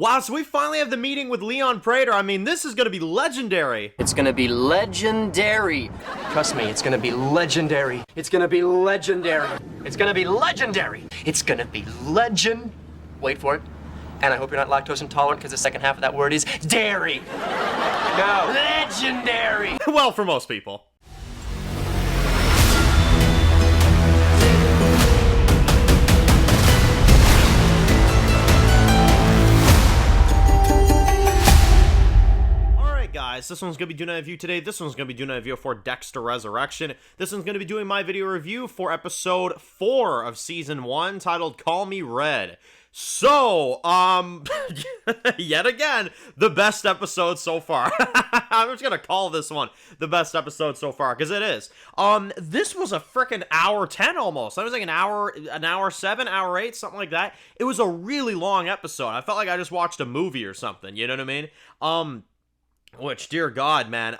Wow, so we finally have the meeting with Leon Prater. I mean, this is gonna be legendary. It's gonna be legendary. Trust me, it's gonna be legendary. It's gonna be legendary. It's gonna be legendary. It's gonna be legend. Wait for it. And I hope you're not lactose intolerant because the second half of that word is dairy. No. Legendary. Well, for most people. Guys, this one's going to be doing a review today. This one's going to be doing a review for Dexter Resurrection. This one's going to be doing my video review for episode 4 of season 1, titled Call Me Red. So, yet again, the best episode so far. I'm just going to call this one the best episode so far, because it is. This was a freaking hour 10 almost. That was like an hour 7, hour 8, something like that. It was a really long episode. I felt like I just watched a movie or something, you know what I mean? Which, dear God, man,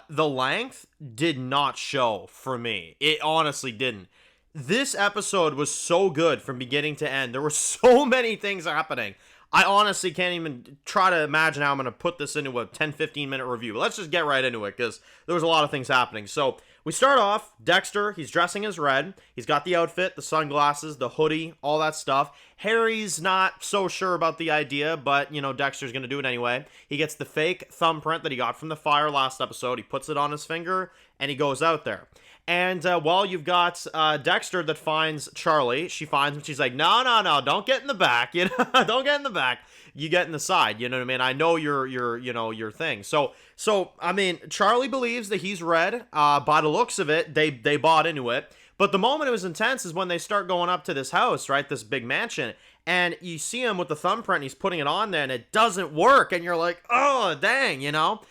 the length did not show for me. It honestly didn't. This episode was so good from beginning to end. There were so many things happening. I honestly can't even try to imagine how I'm going to put this into a 10-15 minute review. But let's just get right into it, because there was a lot of things happening. So, we start off, Dexter, he's dressing as Red. He's got the outfit, the sunglasses, the hoodie, all that stuff. Harry's not so sure about the idea, but, you know, Dexter's going to do it anyway. He gets the fake thumbprint that he got from the fire last episode. He puts it on his finger, and he goes out there. And, well, you've got Dexter that finds Charlie. She finds him. She's like, no, don't get in the back. You know, don't get in the back. You get in the side. You know what I mean? I know your thing. So, I mean, Charlie believes that he's Red. By the looks of it, they bought into it. But the moment it was intense is when they start going up to this house, right? This big mansion. And you see him with the thumbprint, and he's putting it on there, and it doesn't work. And you're like, oh, dang, you know?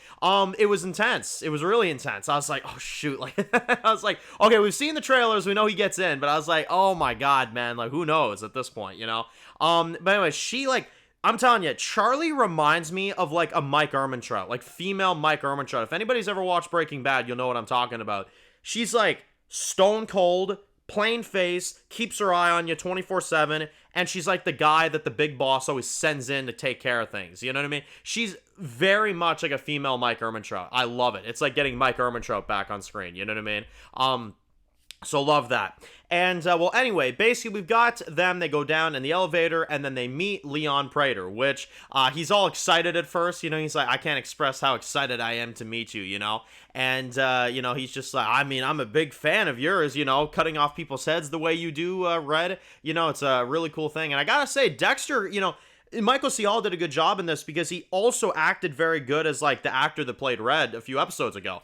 It was intense. It was really intense. I was like, oh, shoot. Like, I was like, okay, we've seen the trailers. We know he gets in. But I was like, oh, my God, man. Like, who knows at this point, you know? But anyway, she, like, I'm telling you, Charlie reminds me of, like, a Mike Ehrmantraut. Like, female Mike Ehrmantraut. If anybody's ever watched Breaking Bad, you'll know what I'm talking about. She's, like, stone cold, plain face, keeps her eye on you 24/7, and she's like the guy that the big boss always sends in to take care of things. You know what I mean? She's very much like a female Mike Ehrmantraut. I love it. It's like getting Mike Ehrmantraut back on screen. You know what I mean? So love that. And, well, anyway, basically we've got them, they go down in the elevator, and then they meet Leon Prater, which, he's all excited at first, you know, he's like, I can't express how excited I am to meet you, you know, and, you know, he's just like, I mean, I'm a big fan of yours, you know, cutting off people's heads the way you do, Red, you know, it's a really cool thing, and I gotta say, Dexter, you know, Michael C. Hall did a good job in this, because he also acted very good as, like, the actor that played Red a few episodes ago,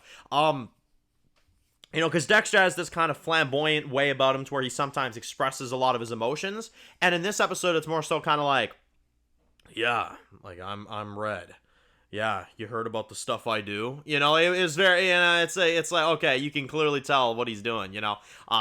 you know, because Dexter has this kind of flamboyant way about him to where he sometimes expresses a lot of his emotions. And in this episode, it's more so kind of like, yeah, like, I'm Red. Yeah, you heard about the stuff I do? You know, it was very, you know, it's like, okay, you can clearly tell what he's doing, you know?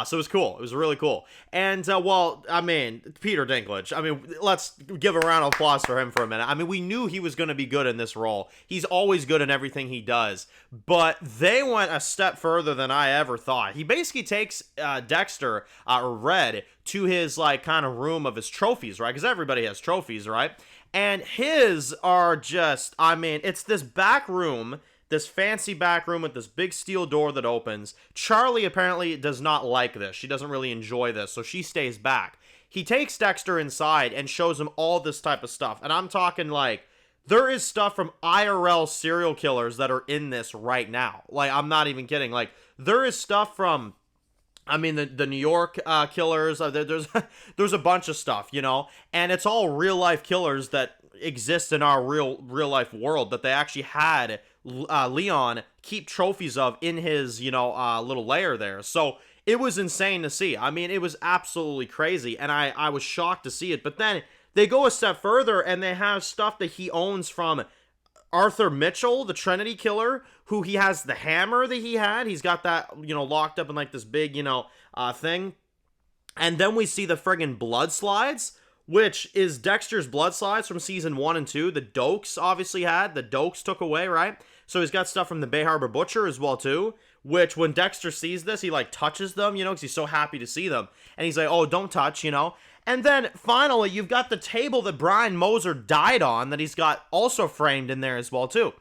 So it was cool. It was really cool. And, well, I mean, Peter Dinklage, I mean, let's give a round of applause for him for a minute. I mean, we knew he was going to be good in this role. He's always good in everything he does. But they went a step further than I ever thought. He basically takes Dexter, or Red, to his, like, kind of room of his trophies, right? Because everybody has trophies, right? And his are just, I mean, it's this back room, this fancy back room with this big steel door that opens. Charlie apparently does not like this. She doesn't really enjoy this, so she stays back. He takes Dexter inside and shows him all this type of stuff. And I'm talking, like, there is stuff from IRL serial killers that are in this right now. Like, I'm not even kidding. Like, there is stuff from, I mean, the New York killers, there's a bunch of stuff, you know, and it's all real life killers that exist in our real life world that they actually had Leon keep trophies of in his, you know, little lair there. So it was insane to see. I mean, it was absolutely crazy, and I was shocked to see it. But then they go a step further, and they have stuff that he owns from Arthur Mitchell, the Trinity killer, who he has the hammer that he had. He's got that, you know, locked up in like this big, you know, thing. And then we see the friggin' blood slides. which is Dexter's blood slides from season 1 and 2. The Dokes obviously had. The Dokes took away, right? So he's got stuff from the Bay Harbor Butcher as well, too. Which, when Dexter sees this, he, like, touches them, you know, because he's so happy to see them. And he's like, oh, don't touch, you know? And then, finally, you've got the table that Brian Moser died on that he's got also framed in there as well, too.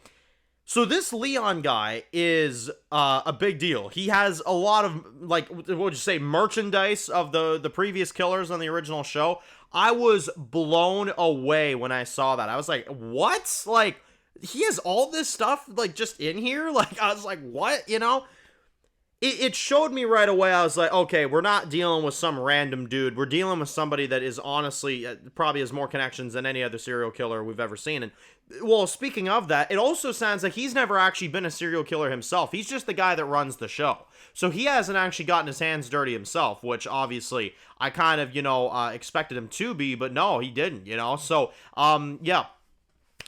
So this Leon guy is a big deal. He has a lot of, like, what would you say, merchandise of the previous killers on the original show. I was blown away when I saw that. I was like, what? Like, he has all this stuff, like, just in here? Like, I was like, what? You know? It showed me right away. I was like, okay, we're not dealing with some random dude. We're dealing with somebody that is honestly probably has more connections than any other serial killer we've ever seen. And, well, speaking of that, it also sounds like he's never actually been a serial killer himself. He's just the guy that runs the show. So he hasn't actually gotten his hands dirty himself, which obviously I kind of, expected him to be, but no, he didn't, you know? So, yeah,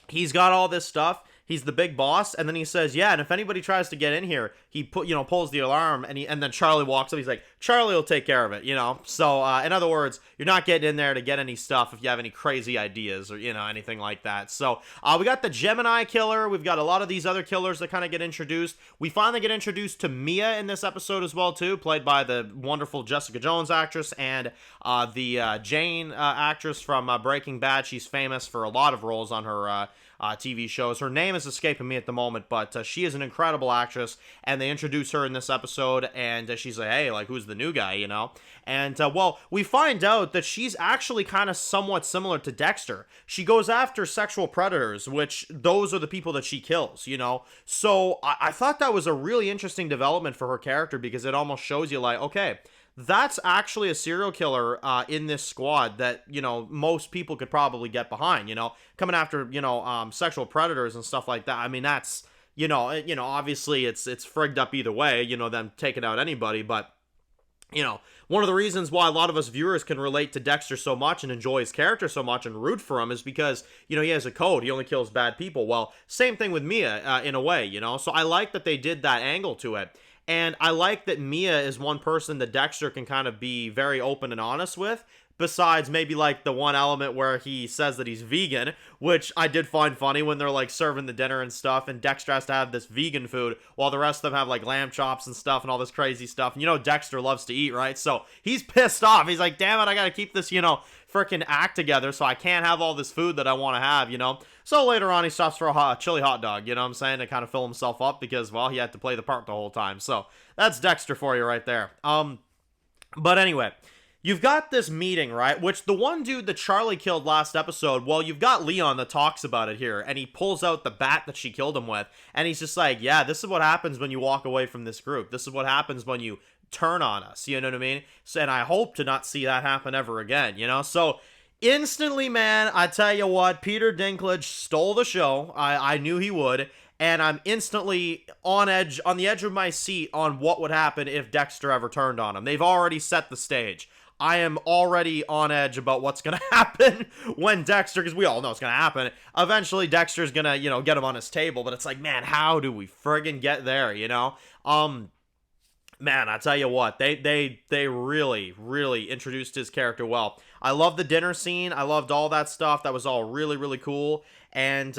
he's got all this stuff. He's the big boss, and then he says, yeah, and if anybody tries to get in here, he pulls the alarm, and then Charlie walks up. He's like, Charlie will take care of it, you know? So, in other words, you're not getting in there to get any stuff if you have any crazy ideas or, anything like that. So, we got the Gemini killer. We've got a lot of these other killers that kind of get introduced. We finally get introduced to Mia in this episode as well, too, played by the wonderful Jessica Jones actress and the Jane actress from Breaking Bad. She's famous for a lot of roles on her TV shows. Her name is escaping me at the moment, but she is an incredible actress, and they introduce her in this episode, and she's like, hey, like, who's the new guy, you know? And, well, we find out that she's actually kind of somewhat similar to Dexter. She goes after sexual predators, which those are the people that she kills, you know? So I thought that was a really interesting development for her character, because it almost shows you, like, okay, that's actually a serial killer in this squad that, most people could probably get behind, coming after, sexual predators and stuff like that. I mean, that's, obviously it's frigged up either way, them taking out anybody, but, one of the reasons why a lot of us viewers can relate to Dexter so much and enjoy his character so much and root for him is because, he has a code. He only kills bad people. Well, same thing with Mia in a way, so I like that they did that angle to it. And I like that Mia is one person that Dexter can kind of be very open and honest with, besides maybe like the one element where he says that he's vegan, which I did find funny when they're like serving the dinner and stuff, and Dexter has to have this vegan food while the rest of them have like lamb chops and stuff and all this crazy stuff. And Dexter loves to eat, right? So he's pissed off. He's like, damn it, I gotta keep this, freaking act together, so I can't have all this food that I want to have, So later on, he stops for a chili hot dog, you know what I'm saying, to kind of fill himself up because, well, he had to play the part the whole time. So that's Dexter for you right there. But anyway, you've got this meeting, right, which the one dude that Charlie killed last episode, well, you've got Leon that talks about it here, and he pulls out the bat that she killed him with, and he's just like, yeah, this is what happens when you walk away from this group. This is what happens when you turn on us, you know what I mean? So, and I hope to not see that happen ever again, So instantly, man, I tell you what, Peter Dinklage stole the show. I knew he would, and I'm instantly on the edge of my seat on what would happen if Dexter ever turned on him. They've already set the stage. I am already on edge about what's going to happen when Dexter, because we all know it's going to happen. Eventually, Dexter's going to, get him on his table, but it's like, man, how do we friggin' get there, Man, I tell you what, they really, really introduced his character well. I love the dinner scene. I loved all that stuff. That was all really, really cool. And,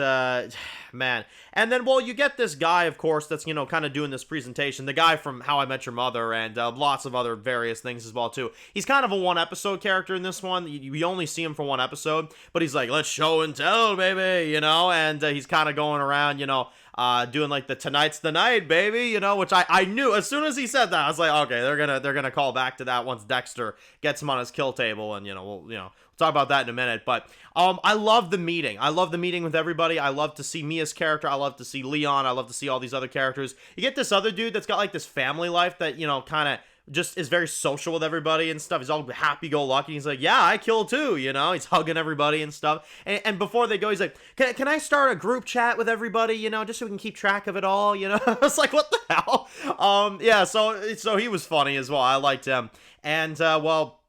man. And then, well, you get this guy, of course, that's, kind of doing this presentation. The guy from How I Met Your Mother and lots of other various things as well, too. He's kind of a one-episode character in this one. You only see him for one episode. But he's like, let's show and tell, baby, And he's kind of going around, doing like the tonight's the night, baby, which I knew as soon as he said that. I was like, okay, they're gonna call back to that once Dexter gets him on his kill table, and we'll talk about that in a minute. But I love the meeting. I love the meeting with everybody. I love to see Mia's character. I love to see Leon. I love to see all these other characters. You get this other dude that's got like this family life that kind of just is very social with everybody and stuff. He's all happy-go-lucky. He's like, yeah, I kill too, He's hugging everybody and stuff. And before they go, he's like, can I start a group chat with everybody, just so we can keep track of it all, I was like, what the hell? Yeah, so he was funny as well. I liked him. And, well,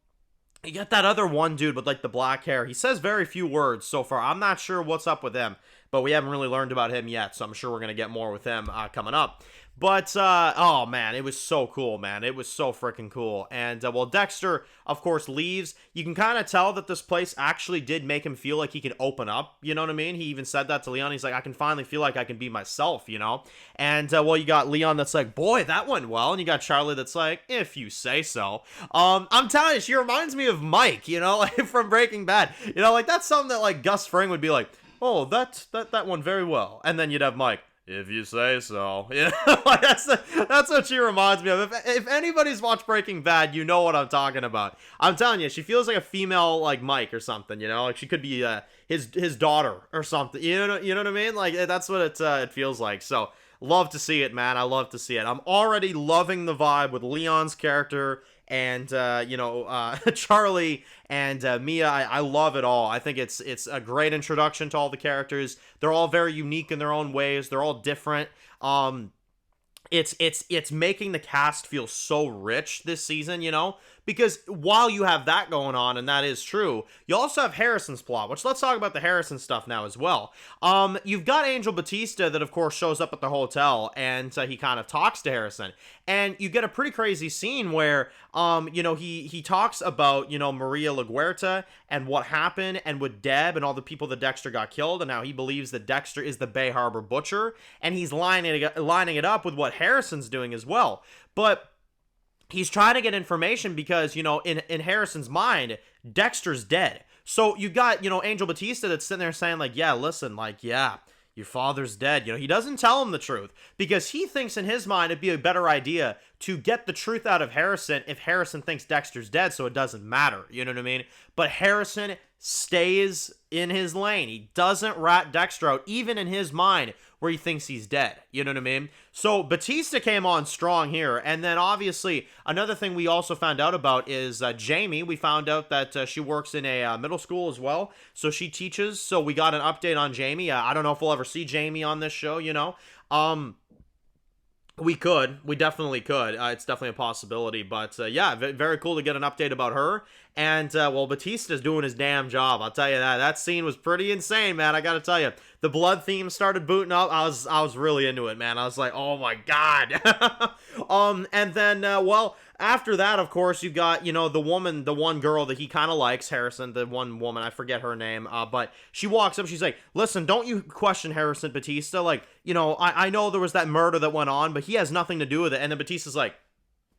you got that other one dude with, like, the black hair. He says very few words so far. I'm not sure what's up with him, but we haven't really learned about him yet, so I'm sure we're going to get more with him coming up. But, oh man, it was so cool, man. It was so freaking cool. And, well, Dexter, of course, leaves. You can kind of tell that this place actually did make him feel like he can open up, you know what I mean? He even said that to Leon. He's like, I can finally feel like I can be myself, you know? And, well, you got Leon that's like, boy, that went well. And you got Charlie that's like, if you say so. I'm telling you, she reminds me of Mike, you know, like from Breaking Bad. You know, like, that's something that, like, Gus Fring would be like, oh, that went very well. And then you'd have Mike, if you say so. You know, like that's what she reminds me of. If anybody's watched Breaking Bad, you know what I'm talking about. I'm telling you, she feels like a female, like Mike or something, you know? Like she could be his daughter or something. You know what I mean? Like that's what it feels like. So, love to see it, man. I love to see it. I'm already loving the vibe with Leon's character and Charlie and Mia. I love it all. I think it's a great introduction to all the characters. They're all very unique in their own ways. They're all different. It's making the cast feel so rich this season, you know? Because while you have that going on, and that is true, you also have Harrison's plot, which let's talk about the Harrison stuff now as well. You've got Angel Batista that, of course, shows up at the hotel, and he kind of talks to Harrison. And you get a pretty crazy scene where, he talks about, Maria LaGuerta and what happened, and with Deb and all the people that Dexter got killed, and how he believes that Dexter is the Bay Harbor Butcher, and he's lining it up with what Harrison's doing as well. But he's trying to get information because, in Harrison's mind, Dexter's dead. So you got, Angel Batista that's sitting there saying, like, yeah, listen, like, yeah, your father's dead. He doesn't tell him the truth because he thinks in his mind it'd be a better idea to get the truth out of Harrison if Harrison thinks Dexter's dead, so it doesn't matter. You know what I mean? But Harrison stays in his lane. He doesn't rat Dexter out, even in his mind, where he thinks he's dead. You know what I mean? So Batista came on strong here. And then obviously another thing we also found out about is Jamie. We found out that she works in a middle school as well. So she teaches. So we got an update on Jamie. I don't know if we'll ever see Jamie on this show, We definitely could. It's definitely a possibility. But yeah, very cool to get an update about her. And well, Batista's doing his damn job. I'll tell you that. That scene was pretty insane, man. I gotta tell you, the blood theme started booting up. I was really into it, man. I was like, oh my god. And then after that, of course, you got the one girl that he kind of likes, Harrison. The one woman, I forget her name. But she walks up. She's like, listen, don't you question Harrison Batista? Like, I know there was that murder that went on, but he has nothing to do with it. And then Batista's like,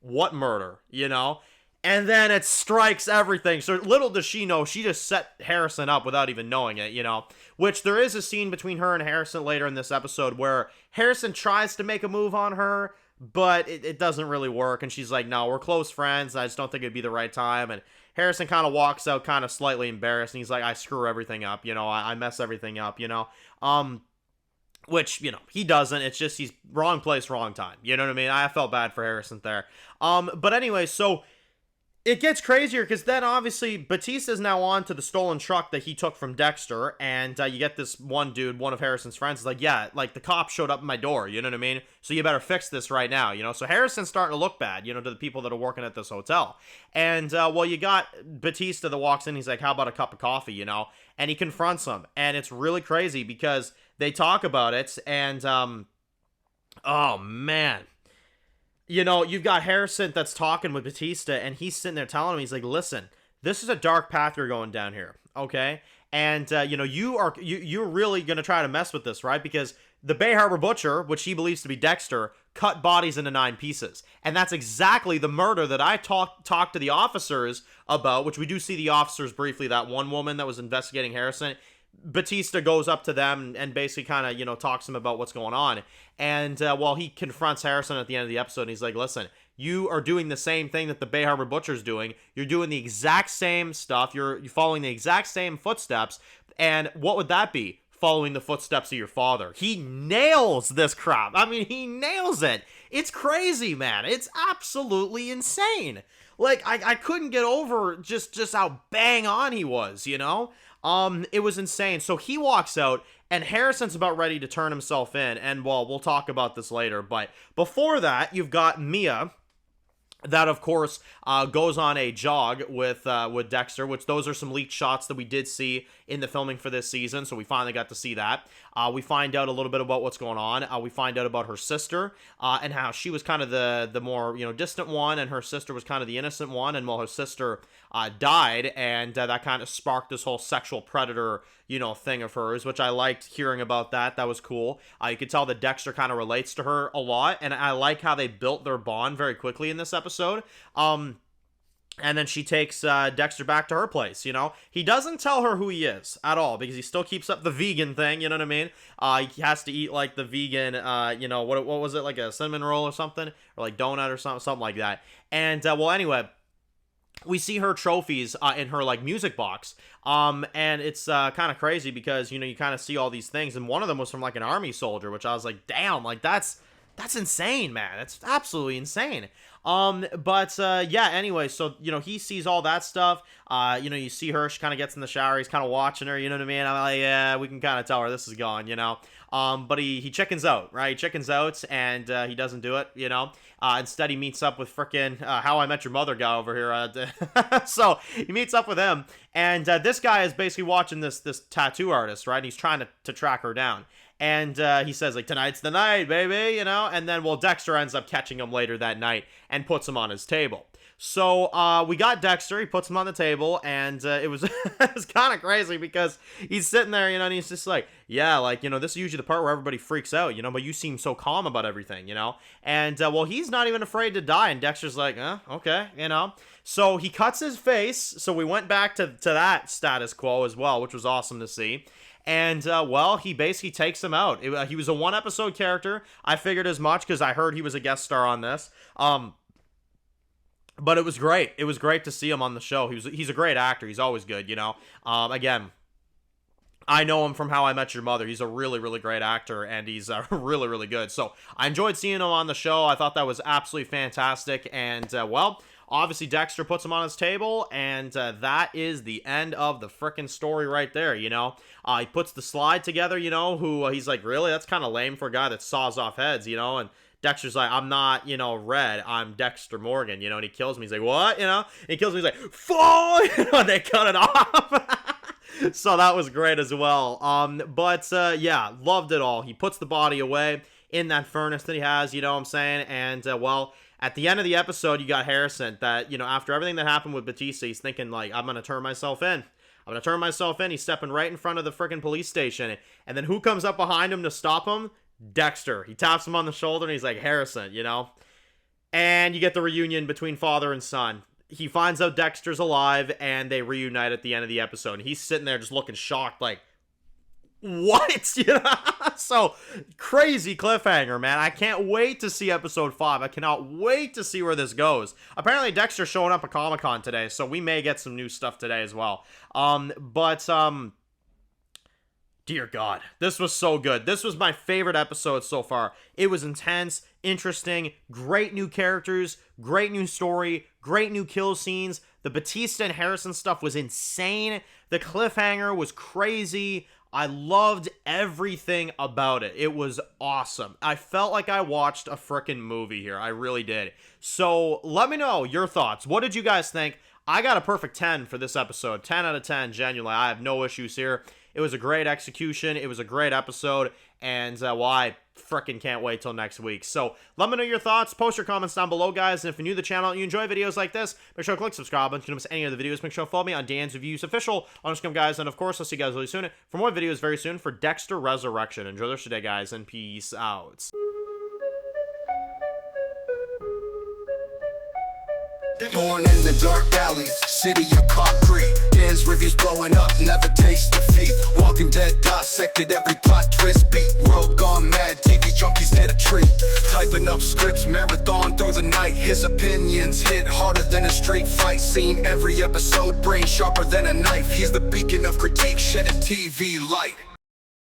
what murder? And then it strikes everything. So little does she know, she just set Harrison up without even knowing it, Which there is a scene between her and Harrison later in this episode where Harrison tries to make a move on her, but it doesn't really work. And she's like, no, we're close friends. I just don't think it'd be the right time. And Harrison kind of walks out kind of slightly embarrassed. And he's like, I screw everything up. I mess everything up, Which, he doesn't. It's just he's wrong place, wrong time. You know what I mean? I felt bad for Harrison there. But anyway, so it gets crazier because then obviously Batista's now on to the stolen truck that he took from Dexter, and you get this one dude, one of Harrison's friends, is like, yeah, like the cop showed up at my door, you know what I mean? So you better fix this right now, So Harrison's starting to look bad, to the people that are working at this hotel. And, well, you got Batista that walks in, he's like, how about a cup of coffee, And he confronts him, and it's really crazy because they talk about it, and, oh, man. You've got Harrison that's talking with Batista, and he's sitting there telling him, he's like, listen, this is a dark path you're going down here, okay? And, you're really going to try to mess with this, right? Because the Bay Harbor Butcher, which he believes to be Dexter, cut bodies into 9 pieces. And that's exactly the murder that I talked to the officers about, which we do see the officers briefly, that one woman that was investigating Harrison. Batista goes up to them and basically kind of, talks to him about what's going on. And while he confronts Harrison at the end of the episode, he's like, listen, you are doing the same thing that the Bay Harbor Butcher's doing. You're doing the exact same stuff. You're following the exact same footsteps. And what would that be? Following the footsteps of your father. He nails this crap. I mean, he nails it. It's crazy, man. It's absolutely insane. Like, I couldn't get over just how bang on he was, It was insane. So he walks out, and Harrison's about ready to turn himself in. And, well, we'll talk about this later. But before that, you've got Mia, that of course goes on a jog with Dexter, which those are some leaked shots that we did see in the filming for this season, so we finally got to see that. We find out a little bit about what's going on. We find out about her sister and how she was kind of the more distant one, and her sister was kind of the innocent one. And her sister died, and that kind of sparked this whole sexual predator thing of hers, which I liked hearing about that. That was cool. You could tell that Dexter kind of relates to her a lot, and I like how they built their bond very quickly in this episode. And then she takes Dexter back to her place, He doesn't tell her who he is at all, because he still keeps up the vegan thing, you know what I mean? He has to eat, like, the vegan, what was it, like a cinnamon roll or something? Or, like, donut or something like that. And, anyway, we see her trophies in her, like, music box. And it's kind of crazy because, you kind of see all these things. And one of them was from, like, an army soldier, which I was like, damn, like, that's insane, man. That's absolutely insane. Yeah, anyway, so, he sees all that stuff. You see her, she kind of gets in the shower, he's kind of watching her, you know what I mean? I'm like, yeah, we can kind of tell where this is going, But he chickens out, right? He chickens out, and he doesn't do it, Instead, he meets up with frickin' How I Met Your Mother guy over here. So, he meets up with him, and this guy is basically watching this tattoo artist, right? And he's trying to track her down. And he says, like, tonight's the night, baby, And then, Dexter ends up catching him later that night and puts him on his table. So, we got Dexter, he puts him on the table, and it was it was kind of crazy because he's sitting there, and he's just like, yeah, like, this is usually the part where everybody freaks out, but you seem so calm about everything, And, he's not even afraid to die, and Dexter's like, okay, So, he cuts his face, so we went back to that status quo as well, which was awesome to see. And, he basically takes him out. He was a one-episode character. I figured as much because I heard he was a guest star on this. But it was great. It was great to see him on the show. He's a great actor. He's always good, Again, I know him from How I Met Your Mother. He's a really, really great actor, and he's really, really good. So I enjoyed seeing him on the show. I thought that was absolutely fantastic. And, obviously Dexter puts him on his table, and that is the end of the frickin' story right there, He puts the slide together, he's like, really? That's kind of lame for a guy that saws off heads, And Dexter's like, I'm not, Red, I'm Dexter Morgan, and he kills me. He's like, what? And he kills me. He's like, fall! And they cut it off. So that was great as well. Yeah, loved it all. He puts the body away in that furnace that he has, you know what I'm saying? And, at the end of the episode, you got Harrison that, after everything that happened with Batista, he's thinking, like, I'm going to turn myself in. He's stepping right in front of the freaking police station. And then who comes up behind him to stop him? Dexter. He taps him on the shoulder and he's like, Harrison, And you get the reunion between father and son. He finds out Dexter's alive and they reunite at the end of the episode. And he's sitting there just looking shocked like, what? So crazy cliffhanger, man. I can't wait to see episode 5. I cannot wait to see where this goes. Apparently Dexter's showing up at Comic-Con today, so we may get some new stuff today as well. Dear God, this was so good. This was my favorite episode so far. It was intense, interesting, great new characters, great new story, great new kill scenes. The Batista and Harrison stuff was insane. The cliffhanger was crazy. I loved everything about it. It was awesome. I felt like I watched a frickin' movie here. I really did. So let me know your thoughts. What did you guys think? I got a perfect 10 for this episode. 10 out of 10, genuinely. I have no issues here. It was a great execution. It was a great episode. And, I frickin' can't wait till next week. So, let me know your thoughts. Post your comments down below, guys. And if you're new to the channel and you enjoy videos like this, make sure to click subscribe. And if you don't miss any of the videos, make sure to follow me on Dan's Reviews Official on Instagram, guys. And, of course, I'll see you guys really soon for more videos very soon for Dexter Resurrection. Enjoy the rest of your day, guys, and peace out. Born in the dark alleys, city of concrete. Dan's reviews blowing up, never taste defeat. Walking Dead dissected every plot twist beat. World gone mad, TV junkies hit a treat. Typing up scripts, marathon through the night. His opinions hit harder than a street fight scene. Every episode, brain sharper than a knife. He's the beacon of critique, shedding TV light.